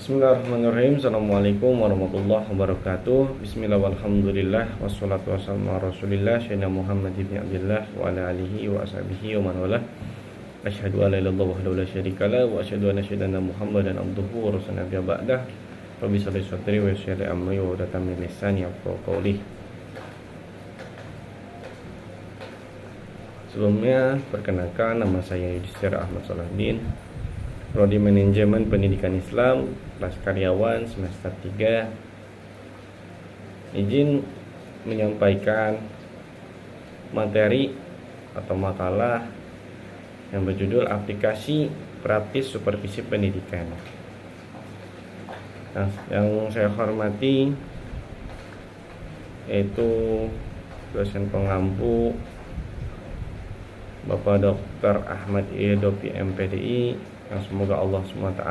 Bismillahirrahmanirrahim. Assalamualaikum warahmatullahi wabarakatuh. Bismillah walhamdulillah wassalatu wassalamu ala rasulillah Sayyidina Muhammad ibn Abdillah wa ala alihi wa ashabihi wa man wala. Asyhadu an la ilaha illallah wahdahu la syarikalah wa asyhadu anna sayyidina Muhammadan abduhu wa rasuluhu nabiyya ba'dah. Rabbi shalli sadri wa yassir li amri wa hlul 'uqdatam min lisani yafqahu qawli. Sebelumnya perkenalkan, nama saya Yudhistira Ahmad Salahuddin, Prodi Manajemen Pendidikan Islam, kelas karyawan semester 3. Izin menyampaikan materi atau makalah yang berjudul aplikasi praktis supervisi pendidikan. Nah, yang saya hormati yaitu dosen pengampu Bapak Dr. Ahmad Iedopi MPDI, yang semoga Allah SWT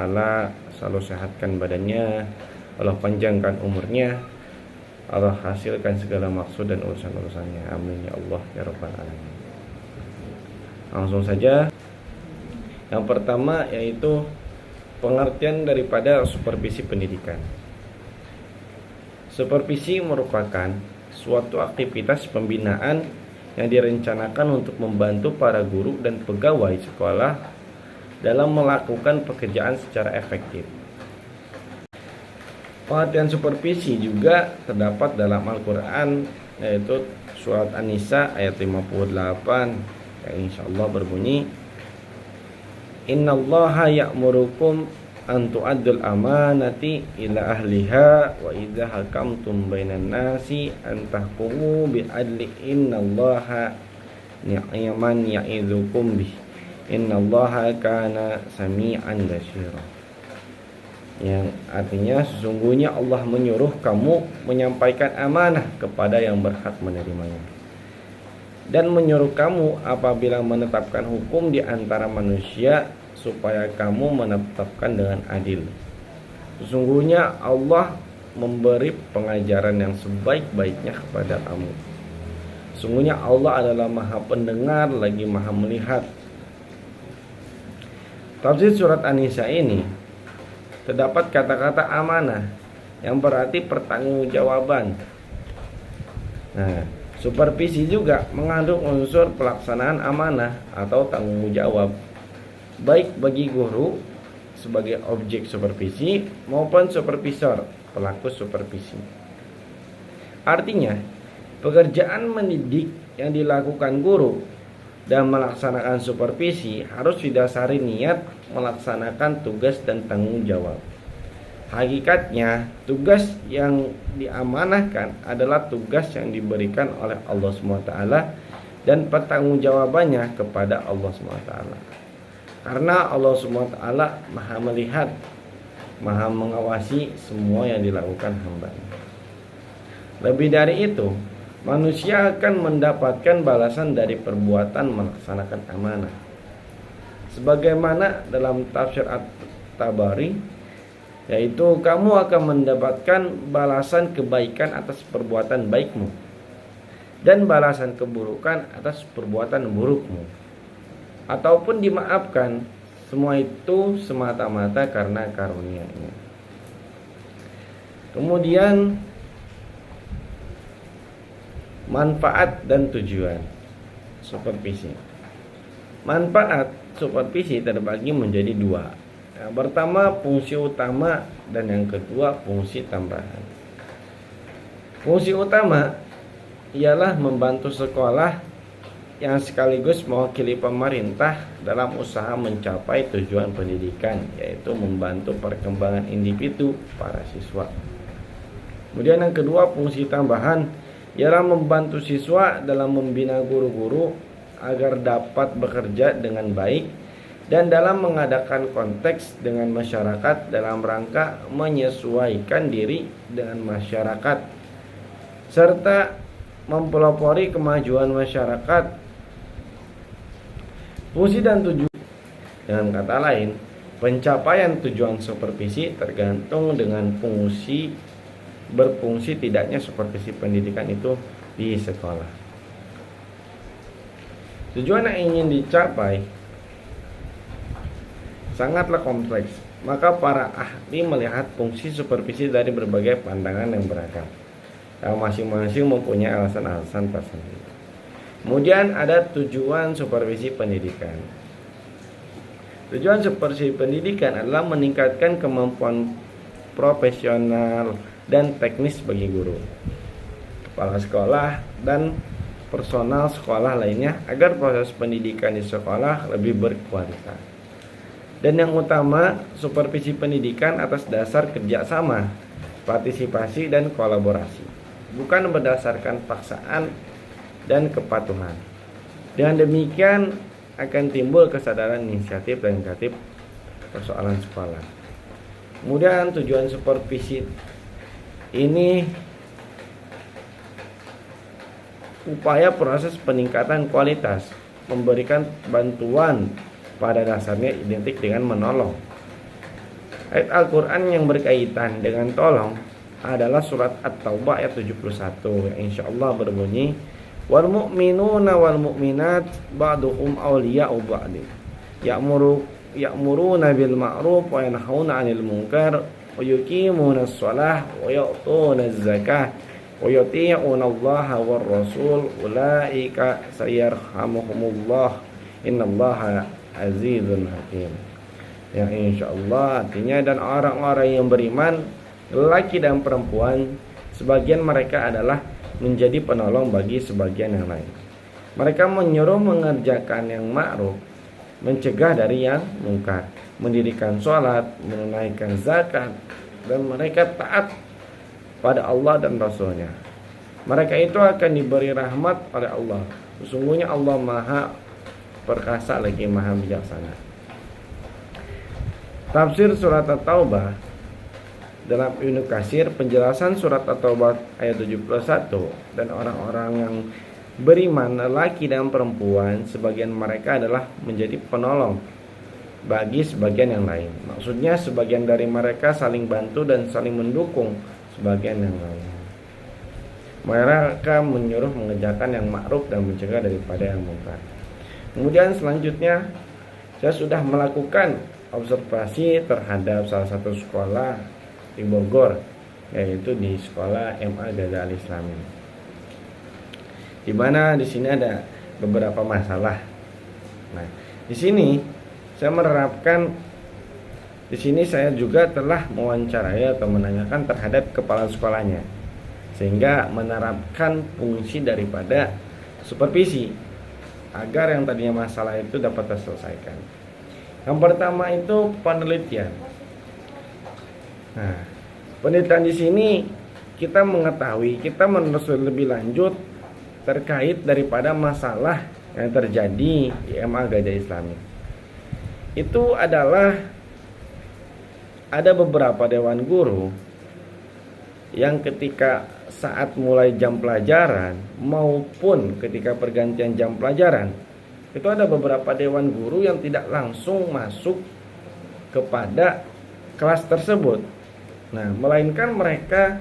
selalu sehatkan badannya, Allah panjangkan umurnya, Allah hasilkan segala maksud dan urusan-urusannya. Amin ya Allah ya Rabbal Alamin. Langsung saja. Yang pertama yaitu pengertian daripada supervisi pendidikan. Supervisi merupakan suatu aktivitas pembinaan yang direncanakan untuk membantu para guru dan pegawai sekolah dalam melakukan pekerjaan secara efektif. Pengertian supervisi juga terdapat dalam Al-Quran, yaitu surat An-Nisa ayat 58 yang insyaallah berbunyi, Innallaha ya'murukum an tu'addul amanati ila ahliha wa idza hakamtum bainan nasi an tahkumu bil adli innallaha ni'man ya'idzukum bih innallaha kana sami'an basira. Yang artinya sesungguhnya Allah menyuruh kamu menyampaikan amanah kepada yang berhak menerimanya dan menyuruh kamu apabila menetapkan hukum di antara manusia supaya kamu menetapkan dengan adil. Sesungguhnya Allah memberi pengajaran yang sebaik-baiknya kepada kamu. Sesungguhnya Allah adalah Maha Pendengar lagi Maha Melihat. Tafsir surat An-Nisa ini terdapat kata-kata amanah yang berarti pertanggungjawaban. Nah, supervisi juga mengandung unsur pelaksanaan amanah atau tanggung jawab, baik bagi guru sebagai objek supervisi maupun supervisor pelaku supervisi. Artinya, pekerjaan mendidik yang dilakukan guru dan melaksanakan supervisi harus didasari niat melaksanakan tugas dan tanggung jawab. Hakikatnya, tugas yang diamanahkan adalah tugas yang diberikan oleh Allah SWT dan pertanggungjawabannya kepada Allah SWT. Karena Allah SWT Maha melihat, Maha mengawasi semua yang dilakukan hamba-Nya. Lebih dari itu, manusia akan mendapatkan balasan dari perbuatan melaksanakan amanah. Sebagaimana dalam tafsir At-Tabari, yaitu kamu akan mendapatkan balasan kebaikan atas perbuatan baikmu dan balasan keburukan atas perbuatan burukmu, ataupun dimaafkan. Semua itu semata-mata karena karunia-Nya. Kemudian manfaat dan tujuan supervisi. Manfaat supervisi terbagi menjadi dua. Yang pertama fungsi utama dan yang kedua fungsi tambahan. Fungsi utama ialah membantu sekolah yang sekaligus mewakili pemerintah dalam usaha mencapai tujuan pendidikan, yaitu membantu perkembangan individu para siswa. Kemudian yang kedua fungsi tambahan ialah membantu siswa dalam membina guru-guru agar dapat bekerja dengan baik dan dalam mengadakan konteks dengan masyarakat dalam rangka menyesuaikan diri dengan masyarakat serta mempelopori kemajuan masyarakat. Fungsi dan tujuan, dengan kata lain, pencapaian tujuan supervisi tergantung dengan berfungsi tidaknya supervisi pendidikan itu di sekolah. Tujuan yang ingin dicapai sangatlah kompleks Maka para ahli melihat fungsi supervisi dari berbagai pandangan yang beragam, yang masing-masing mempunyai alasan-alasan tersendiri. Kemudian ada tujuan supervisi pendidikan. Tujuan supervisi pendidikan adalah meningkatkan kemampuan profesional dan teknis bagi guru, kepala sekolah, dan personal sekolah lainnya agar proses pendidikan di sekolah lebih berkualitas. Dan yang utama, supervisi pendidikan atas dasar kerjasama, partisipasi, dan kolaborasi, bukan berdasarkan paksaan dan kepatuhan. Dengan demikian akan timbul kesadaran inisiatif dan inisiatif persoalan sekolah. Kemudian tujuan supervisi ini upaya proses peningkatan kualitas, memberikan bantuan pada dasarnya identik dengan menolong. Ayat Al-Quran yang berkaitan dengan tolong adalah surat At-Taubah ayat 71 yang insyaallah berbunyi, wal mu'minuna wal mu'minat ba'duhum awliya'u ba'd ya'muruna bil ma'ruf wa yanhauna 'anil munkar wa yuqimuna as-shalah wa yu'tuna az-zakah wa yuti'una Allah war rasul ulaika sayarhamuhumullah innallaha azizun hakim. Yang insyaallah artinya, dan orang-orang yang beriman, lelaki dan perempuan, sebagian mereka adalah menjadi penolong bagi sebagian yang lain. Mereka menyuruh mengerjakan yang ma'ruf, mencegah dari yang mungkar, mendirikan sholat, menunaikan zakat, dan mereka taat pada Allah dan Rasulnya. Mereka itu akan diberi rahmat oleh Allah. Sesungguhnya Allah Maha perkasa lagi Maha bijaksana. Tafsir surat At-Taubah dalam Ibnu Katsir, penjelasan surat At-Taubah ayat 71, dan orang-orang yang beriman lelaki dan perempuan, sebagian mereka adalah menjadi penolong bagi sebagian yang lain. Maksudnya sebagian dari mereka saling bantu dan saling mendukung sebagian yang lain. Mereka menyuruh mengerjakan yang ma'ruf dan mencegah daripada yang mungkar. Kemudian selanjutnya saya sudah melakukan observasi terhadap salah satu sekolah di Bogor, yaitu di sekolah MA Gaza Al-Islami. Di mana di sini ada beberapa masalah. Nah, di sini saya menerapkan, di sini saya juga telah mewawancarai atau menanyakan terhadap kepala sekolahnya, sehingga menerapkan fungsi daripada supervisi agar yang tadinya masalah itu dapat terselesaikan. Yang pertama itu penelitian. Nah, penelitian di sini kita mengetahui, kita menelusuri lebih lanjut terkait daripada masalah yang terjadi di MA Gajah Islami. Itu adalah ada beberapa dewan guru yang ketika saat mulai jam pelajaran maupun ketika pergantian jam pelajaran, itu ada beberapa dewan guru yang tidak langsung masuk kepada kelas tersebut. Nah, melainkan mereka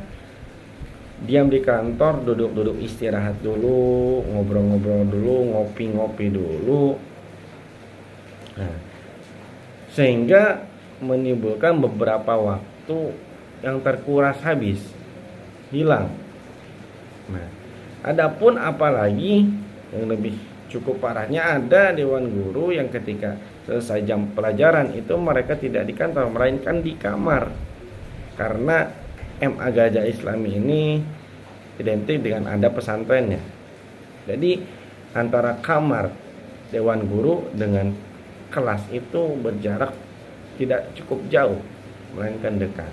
diam di kantor, duduk-duduk istirahat dulu, ngobrol-ngobrol dulu, ngopi-ngopi dulu. Nah, sehingga menimbulkan beberapa waktu yang terkuras habis, hilang. Nah, adapun apalagi yang lebih cukup parahnya, ada dewan guru yang ketika selesai jam pelajaran itu mereka tidak di kantor, melainkan di kamar. Karena MA Gajah Islami ini identik dengan ada pesantrennya. Jadi antara kamar dewan guru dengan kelas itu berjarak tidak cukup jauh, melainkan dekat.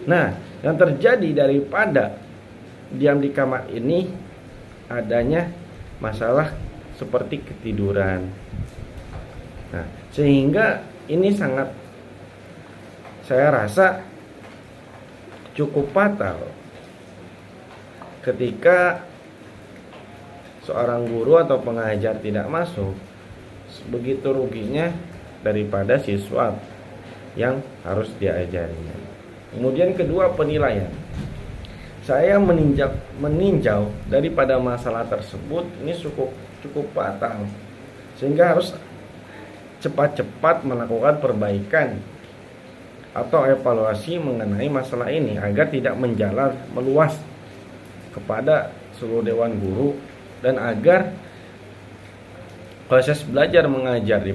Nah, yang terjadi daripada diam di kamar ini adanya masalah seperti ketiduran. Nah, sehingga ini sangat, saya rasa cukup fatal ketika seorang guru atau pengajar tidak masuk. Begitu ruginya daripada siswa yang harus diajarinya. Kemudian kedua, penilaian. Saya meninjau daripada masalah tersebut ini cukup fatal, sehingga harus cepat-cepat melakukan perbaikan atau evaluasi mengenai masalah ini agar tidak menjalar meluas kepada seluruh dewan guru dan agar proses belajar mengajar di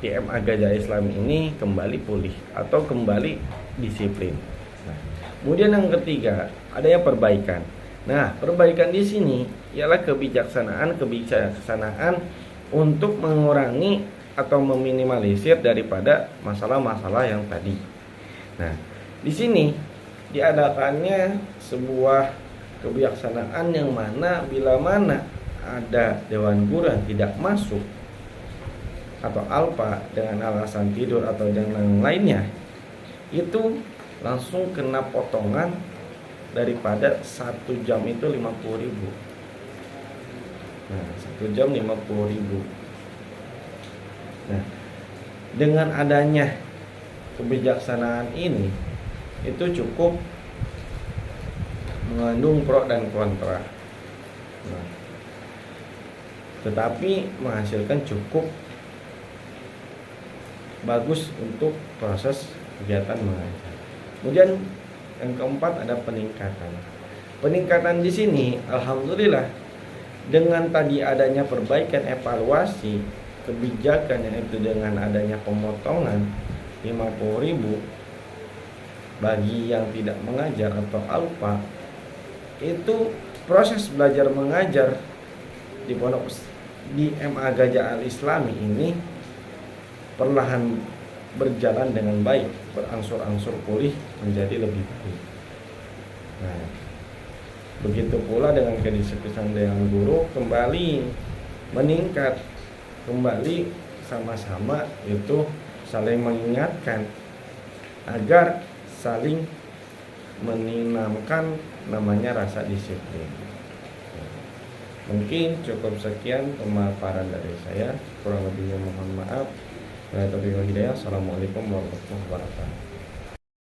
MA Gajah Islam ini kembali pulih atau kembali disiplin. Nah, kemudian yang ketiga, adanya perbaikan. Nah, perbaikan di sini ialah kebijaksanaan untuk mengurangi atau meminimalisir daripada masalah-masalah yang tadi. Nah, di sini diadakannya sebuah kebijaksanaan yang mana bila mana ada dewan guru yang tidak masuk atau alfa dengan alasan tidur atau yang lainnya, itu langsung kena potongan daripada 1 jam itu 50.000. Nah, 1 jam 50.000. Nah, dengan adanya kebijaksanaan ini itu cukup mengandung pro dan kontra. Nah, tetapi menghasilkan cukup bagus untuk proses kegiatan mengajar. Kemudian yang keempat ada peningkatan. Peningkatan di sini alhamdulillah dengan tadi adanya perbaikan evaluasi kebijakan yang itu dengan adanya pemotongan 50.000 bagi yang tidak mengajar atau alfa, itu proses belajar mengajar di pondok di MA Gajah Al Islami ini perlahan berjalan dengan baik, berangsur-angsur pulih menjadi lebih baik. Nah, begitu pula dengan kedisiplinan dewan guru kembali meningkat, kembali sama-sama itu saling mengingatkan agar saling menanamkan namanya rasa disiplin. Mungkin cukup sekian pemaparan dari saya, kurang lebihnya mohon maaf. Assalamualaikum warahmatullahi wabarakatuh.